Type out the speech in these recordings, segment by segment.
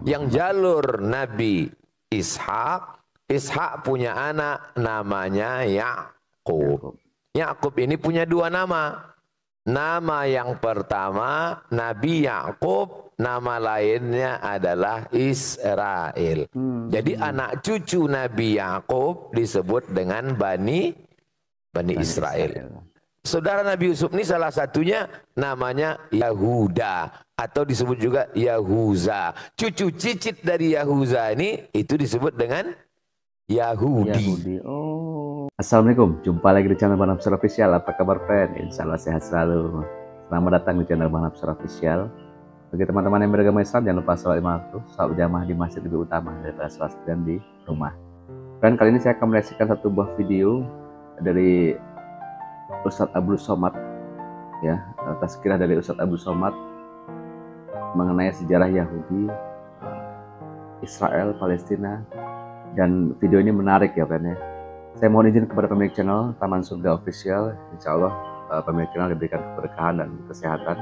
Yang jalur Nabi Ishak, Ishak punya anak namanya Yakub. Yakub ini punya dua nama. Nama yang pertama Nabi Yakub, nama lainnya adalah Israel. Jadi anak cucu Nabi Yakub disebut dengan Bani Israel. Saudara Nabi Yusuf ini salah satunya namanya Yahuda atau disebut juga Yahuza. Cucu cicit dari Yahuza ini itu disebut dengan Yahudi. Oh. Assalamualaikum, jumpa lagi di channel Bang Hapsar Official. Apa kabar friend? Insya Allah sehat selalu. Selamat datang di channel Bang Hapsar Official. Bagi teman-teman yang beragama Islam, jangan lupa sholat 5 waktu, sholat berjamaah di masjid lebih utama daripada sholat dan di rumah. Dan kali ini saya akan mereaksikan satu buah video dari Ustadz Abdul Somad, ya, tazkirah dari Ustadz Abdul Somad mengenai sejarah Yahudi, Israel, Palestina, dan video ini menarik ya friend ya. Saya mohon izin kepada pemilik channel Taman Surga Official, insya Allah pemilik channel diberikan keberkahan dan kesehatan.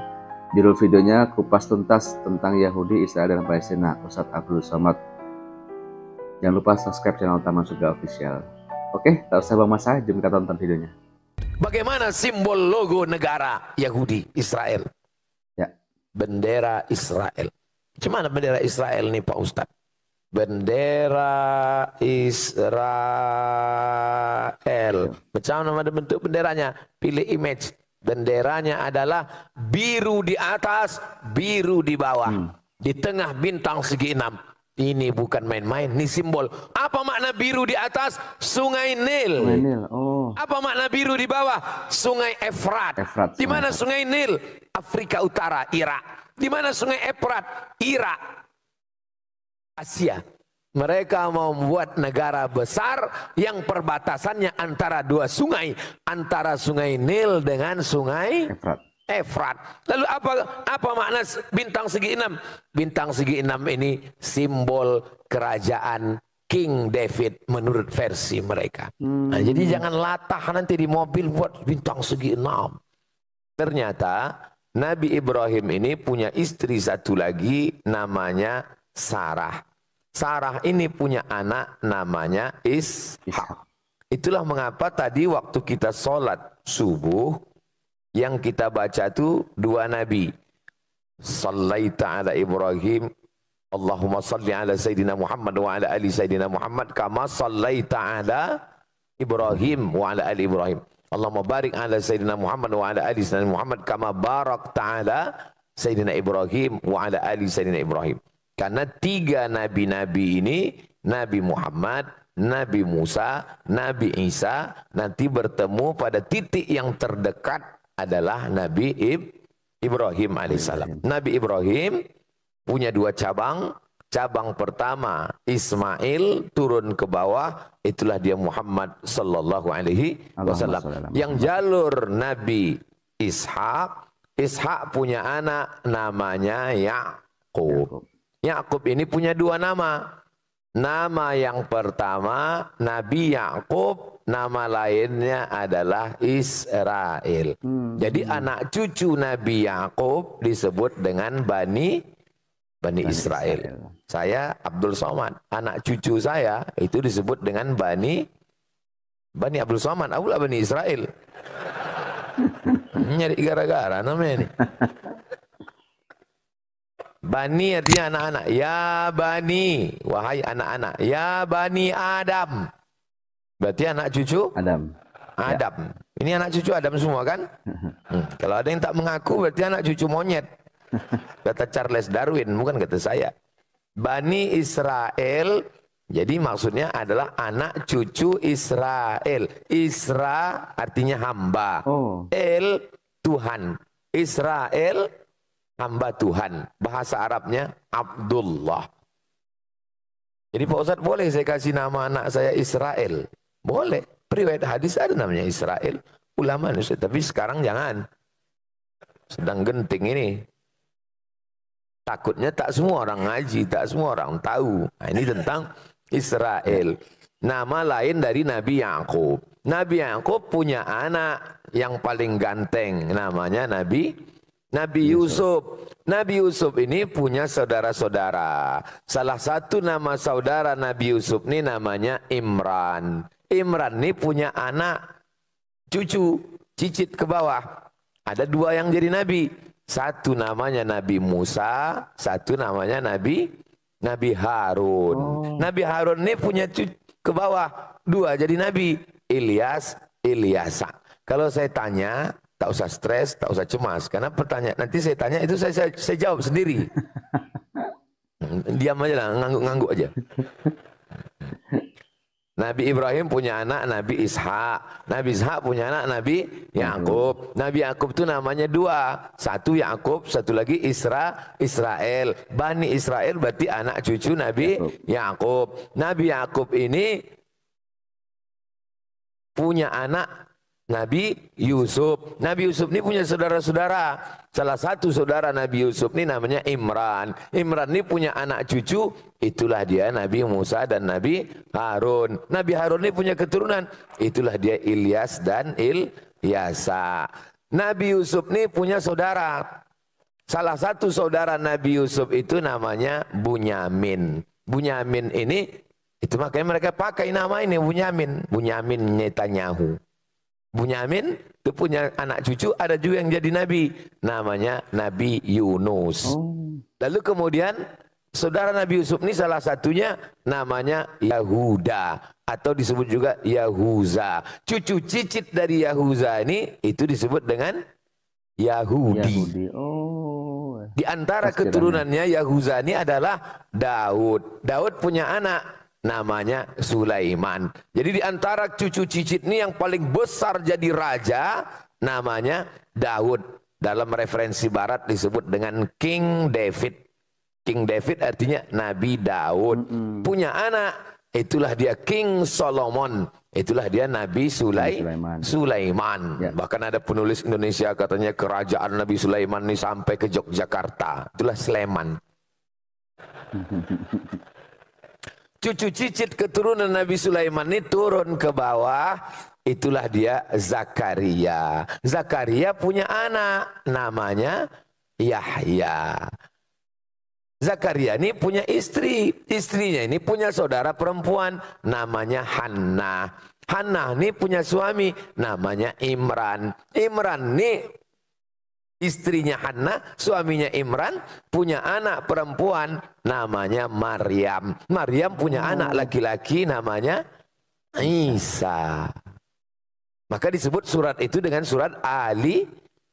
Judul videonya kupas tuntas tentang Yahudi, Israel, dan Palestina, Ustadz Abdul Somad. Jangan lupa subscribe channel Taman Surga Official. Oke, tak usah bang masa, jom kita tonton videonya. Bagaimana simbol logo negara Yahudi Israel? Ya. Bendera Israel. Gimana bendera Israel nih Pak Ustadz? Bendera Israel. Macam mana bentuk benderanya? Pilih image. Benderanya adalah biru di atas, biru di bawah. Di tengah bintang segi 6. Ini bukan main-main, ini simbol. Apa makna biru di atas? Sungai Nil. Sungai Nil. Oh. Apa makna biru di bawah? Sungai Efrat. Di mana Sungai Nil? Afrika Utara, Irak. Di mana Sungai Efrat? Irak. Asia. Mereka mau membuat negara besar yang perbatasannya antara dua sungai, antara Sungai Nil dengan Sungai Efrat. Lalu apa makna bintang segi 6? Bintang segi 6 ini simbol kerajaan King David menurut versi mereka. Nah, jadi jangan latah nanti di mobil buat bintang segi 6. Ternyata Nabi Ibrahim ini punya istri satu lagi namanya Sarah. Sarah ini punya anak namanya Ishak. Itulah mengapa tadi waktu kita sholat subuh yang kita baca itu dua nabi. Sallaita ala Ibrahim, Allahumma salli ala Sayyidina Muhammad wa ala ali Sayyidina Muhammad kama sallaita ala Ibrahim wa ala ali Ibrahim. Allahumma barik ala Sayyidina Muhammad wa ala ali Sayyidina Muhammad kama barakta ala Sayyidina Ibrahim wa ala ali Sayyidina Ibrahim. Karena tiga nabi-nabi ini, Nabi Muhammad, Nabi Musa, Nabi Isa, nanti bertemu pada titik yang terdekat adalah Nabi Ibrahim alaihissalam. Nabi Ibrahim punya dua cabang. Cabang pertama Ismail turun ke bawah, itulah dia Muhammad sallallahu alaihi wasallam. Yang jalur Nabi Ishak, Ishak punya anak namanya Yakub. Yakub ini punya dua nama. Nama yang pertama Nabi Yakub, nama lainnya adalah Israel. Jadi anak cucu Nabi Yakub disebut dengan Bani Israel. Saya Abdul Somad, anak cucu saya itu disebut dengan Bani Abdul Somad. Aku lah Bani Israel. Nyari gara-gara namanya nih. Bani artinya anak-anak. Ya Bani, wahai anak-anak. Ya Bani Adam. Berarti anak cucu Adam. Ya. Ini anak cucu Adam semua kan? Kalau ada yang tak mengaku berarti anak cucu monyet. Kata Charles Darwin, bukan kata saya. Bani Israel, jadi maksudnya adalah anak cucu Israel. Isra artinya hamba. El Tuhan. Israel hamba Tuhan. Bahasa Arabnya Abdullah. Jadi Pak Ustadz, boleh saya kasih nama anak saya Israel? Boleh. Riwayat hadis ada namanya Israel. Ulama Ustadz. Tapi sekarang jangan. Sedang genting ini. Takutnya tak semua orang ngaji, tak semua orang tahu. Nah, ini tentang Israel. Nama lain dari Nabi Yakub. Nabi Yakub punya anak yang paling ganteng. Namanya Nabi Nabi Yusuf. Nabi Yusuf ini punya saudara-saudara. Salah satu nama saudara Nabi Yusuf ini namanya Imran. Imran ini punya anak, cucu, cicit ke bawah. Ada dua yang jadi nabi. Satu namanya Nabi Musa, satu namanya Nabi Harun. Nabi Harun ini punya cucu ke bawah. Dua jadi nabi. Ilyas, Ilyasa. Kalau saya tanya, tak usah stres, tak usah cemas. Karena pertanyaan nanti saya tanya itu saya jawab sendiri. Diam aja lah, ngangguk-ngangguk aja. Nabi Ibrahim punya anak Nabi Ishak. Nabi Ishak punya anak Nabi Yakub. Nabi Yakub itu namanya dua. Satu Yakub, satu lagi Israel. Bani Israel berarti anak cucu Nabi Yakub. Nabi Yakub ini punya anak Nabi Yusuf. Nabi Yusuf ini punya saudara-saudara. Salah satu saudara Nabi Yusuf ini namanya Imran. Imran ini punya anak cucu. Itulah dia Nabi Musa dan Nabi Harun. Nabi Harun ini punya keturunan. Itulah dia Ilyas dan Ilyasa. Nabi Yusuf ini punya saudara. Salah satu saudara Nabi Yusuf itu namanya Bunyamin. Bunyamin ini, itu makanya mereka pakai nama ini Bunyamin. Bunyamin Netanyahu. Bunyamin itu punya anak cucu, ada juga yang jadi nabi, namanya Nabi Yunus. Lalu kemudian saudara Nabi Yusuf ini salah satunya namanya Yahuda atau disebut juga Yahuza. Cucu cicit dari Yahuza ini itu disebut dengan Yahudi. Di antara keturunannya Yahuza ini adalah Daud. Daud punya anak namanya Sulaiman. Jadi di antara cucu cicit ini yang paling besar jadi raja namanya Daud. Dalam referensi barat disebut dengan King David. King David artinya Nabi Daud. Punya anak, itulah dia King Solomon. Itulah dia Nabi Sulaiman. Ya. Bahkan ada penulis Indonesia katanya kerajaan Nabi Sulaiman ini sampai ke Yogyakarta. Itulah Sleman. Cucu cicit keturunan Nabi Sulaiman ini turun ke bawah. Itulah dia Zakaria. Zakaria punya anak namanya Yahya. Zakaria ini punya istri. Istrinya ini punya saudara perempuan namanya Hannah. Hannah ini punya suami namanya Imran. Imran ini istrinya Hannah, suaminya Imran, punya anak perempuan namanya Maryam. Maryam punya anak laki-laki namanya Isa. Maka disebut surat itu dengan surat Ali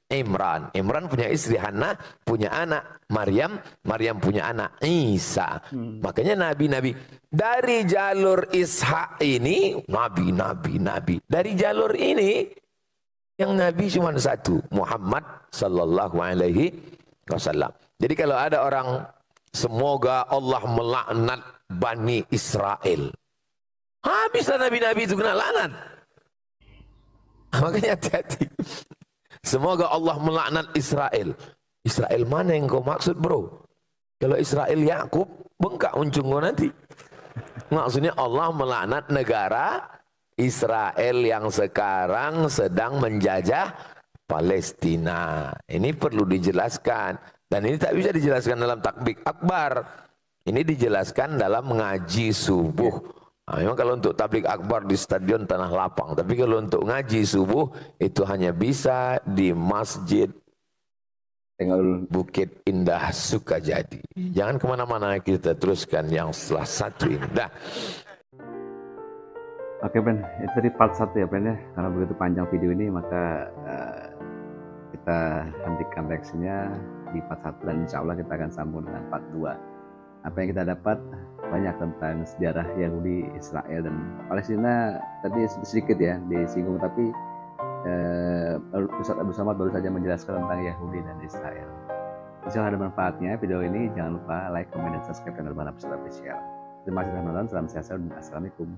Imran. Imran punya istri Hannah, punya anak Maryam, Maryam punya anak Isa. Makanya nabi-nabi dari jalur Ishak ini nabi. Dari jalur ini yang Nabi cuma satu, Muhammad sallallahu alaihi wasallam. Jadi kalau ada orang, semoga Allah melaknat Bani Israel. Habislah nabi-nabi itu kena laknat. Makanya hati-hati. Semoga Allah melaknat Israel. Israel mana yang kau maksud, bro? Kalau Israel Yakub, bengkak uncung kau nanti. Maksudnya Allah melaknat negara Israel yang sekarang sedang menjajah Palestina. Ini perlu dijelaskan. Dan ini tak bisa dijelaskan dalam takbir akbar. Ini dijelaskan dalam ngaji subuh. Nah, memang kalau untuk tablik akbar di stadion Tanah Lapang. Tapi kalau untuk ngaji subuh itu hanya bisa di Masjid Bukit Indah Sukajadi. Jangan kemana-mana, kita teruskan yang setelah satu ini. Dah. Oke Ben, itu tadi part 1 ya Ben ya. Karena begitu panjang video ini maka kita hentikan reaksinya di part 1 dan insya Allah kita akan sambung dengan part 2. Apa yang kita dapat banyak tentang sejarah Yahudi, Israel dan Palestina tadi sedikit ya disinggung, tapi Ustaz Abdul Somad baru saja menjelaskan tentang Yahudi dan Israel. Insya Allah ada manfaatnya video ini. Jangan lupa like, comment, dan subscribe channel Barnabas Official. Terima kasih telah menonton. Salam sehat selalu dan assalamualaikum.